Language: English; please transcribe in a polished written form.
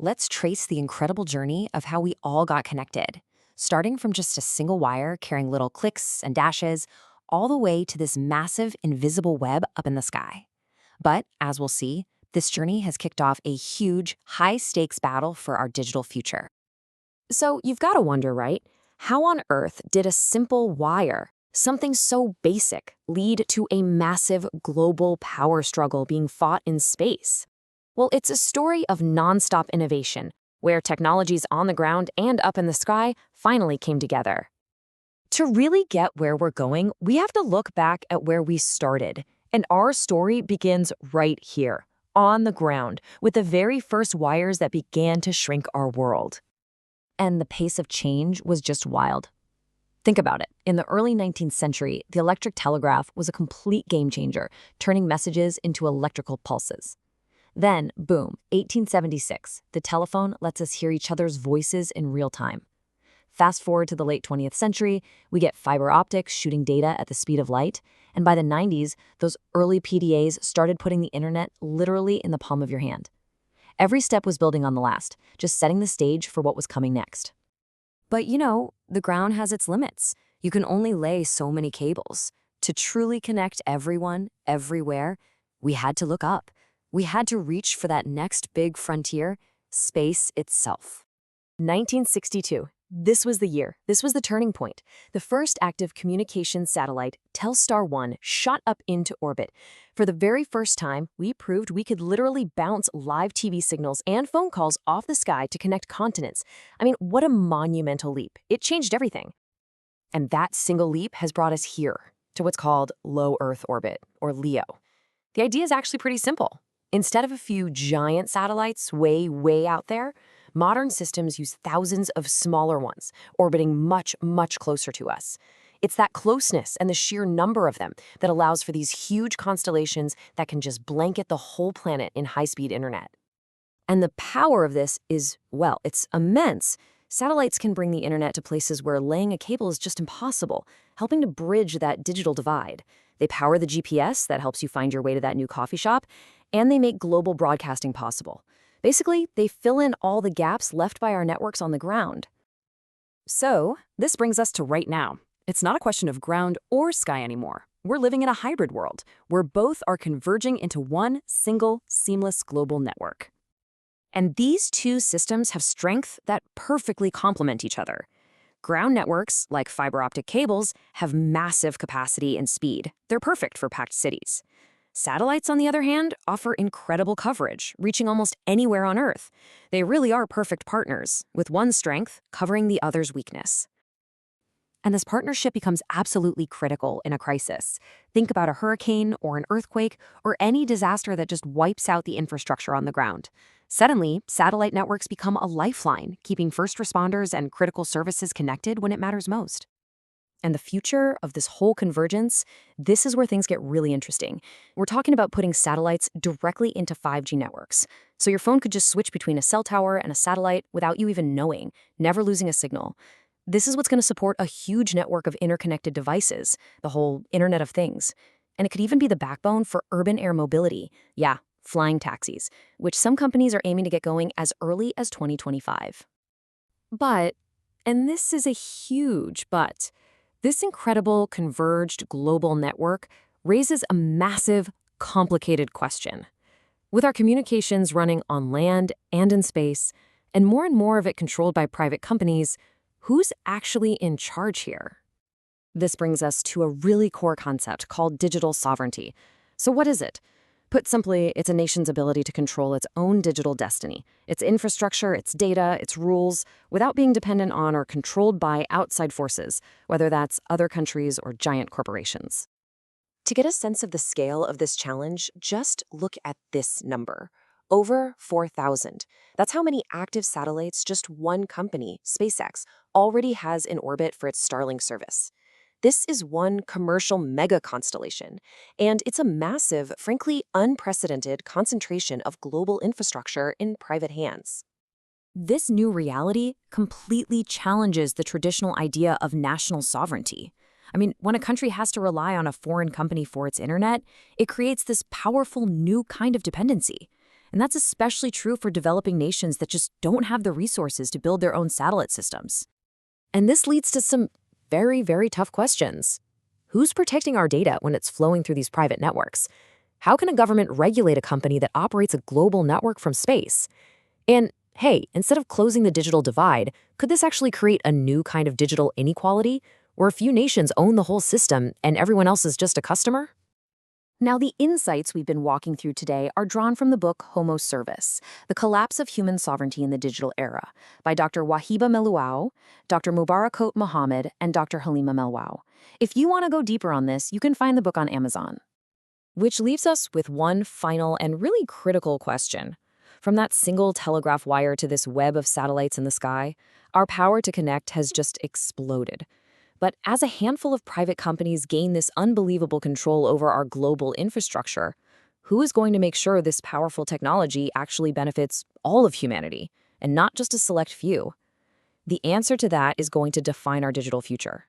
let's trace the incredible journey of how we all got connected, starting from just a single wire carrying little clicks and dashes, all the way to this massive invisible web up in the sky. But, as we'll see, this journey has kicked off a huge, high-stakes battle for our digital future. So you've got to wonder, right? How on earth did a simple wire, something so basic, lead to a massive global power struggle being fought in space? Well, it's a story of nonstop innovation, where technologies on the ground and up in the sky finally came together. To really get where we're going, we have to look back at where we started. And our story begins right here, on the ground, with the very first wires that began to shrink our world. And the pace of change was just wild. Think about it. In the early 19th century, the electric telegraph was a complete game changer, turning messages into electrical pulses. Then, boom, 1876, the telephone lets us hear each other's voices in real time. Fast forward to the late 20th century, we get fiber optics shooting data at the speed of light, and by the 90s, those early PDAs started putting the internet literally in the palm of your hand. Every step was building on the last, just setting the stage for what was coming next. But the ground has its limits. You can only lay so many cables. To truly connect everyone, everywhere, we had to look up. We had to reach for that next big frontier, space itself. 1962. This was the year. This was the turning point. The first active communications satellite, Telstar 1, shot up into orbit. For the very first time, we proved we could literally bounce live TV signals and phone calls off the sky to connect continents. I mean, what a monumental leap. It changed everything. And that single leap has brought us here, to what's called low Earth orbit, or LEO. The idea is actually pretty simple. Instead of a few giant satellites way, way out there, modern systems use thousands of smaller ones, orbiting much, much closer to us. It's that closeness and the sheer number of them that allows for these huge constellations that can just blanket the whole planet in high-speed internet. And the power of this is, well, it's immense. Satellites can bring the internet to places where laying a cable is just impossible, helping to bridge that digital divide. They power the GPS that helps you find your way to that new coffee shop, and they make global broadcasting possible. Basically, they fill in all the gaps left by our networks on the ground. So, this brings us to right now. It's not a question of ground or sky anymore. We're living in a hybrid world, where both are converging into one single, seamless global network. And these two systems have strengths that perfectly complement each other. Ground networks, like fiber optic cables, have massive capacity and speed. They're perfect for packed cities. Satellites, on the other hand, offer incredible coverage, reaching almost anywhere on Earth. They really are perfect partners, with one strength covering the other's weakness. And this partnership becomes absolutely critical in a crisis. Think about a hurricane or an earthquake or any disaster that just wipes out the infrastructure on the ground. Suddenly, satellite networks become a lifeline, keeping first responders and critical services connected when it matters most. And the future of this whole convergence, this is where things get really interesting. We're talking about putting satellites directly into 5G networks. So your phone could just switch between a cell tower and a satellite without you even knowing, never losing a signal. This is what's going to support a huge network of interconnected devices, the whole Internet of Things. And it could even be the backbone for urban air mobility. Yeah, flying taxis, which some companies are aiming to get going as early as 2025. But, and this is a huge but, this incredible converged global network raises a massive, complicated question. With our communications running on land and in space, and more of it controlled by private companies, who's actually in charge here? This brings us to a really core concept called digital sovereignty. So what is it? Put simply, it's a nation's ability to control its own digital destiny, its infrastructure, its data, its rules, without being dependent on or controlled by outside forces, whether that's other countries or giant corporations. To get a sense of the scale of this challenge, just look at this number. Over 4,000. That's how many active satellites just one company, SpaceX, already has in orbit for its Starlink service. This is one commercial mega-constellation, and it's a massive, frankly unprecedented concentration of global infrastructure in private hands. This new reality completely challenges the traditional idea of national sovereignty. I mean, when a country has to rely on a foreign company for its internet, it creates this powerful new kind of dependency. And that's especially true for developing nations that just don't have the resources to build their own satellite systems. And this leads to some very, very tough questions. Who's protecting our data when it's flowing through these private networks? How can a government regulate a company that operates a global network from space? And hey, instead of closing the digital divide, could this actually create a new kind of digital inequality where a few nations own the whole system and everyone else is just a customer? Now, the insights we've been walking through today are drawn from the book Homo-Servus, The Collapse of Human Sovereignty in the Digital Era, by Dr. Wahiba Melouau, Dr. Mubarakot Mohammed, and Dr. Halima Melwau. If you want to go deeper on this, you can find the book on Amazon. Which leaves us with one final and really critical question. From that single telegraph wire to this web of satellites in the sky, our power to connect has just exploded. But as a handful of private companies gain this unbelievable control over our global infrastructure, who is going to make sure this powerful technology actually benefits all of humanity, and not just a select few? The answer to that is going to define our digital future.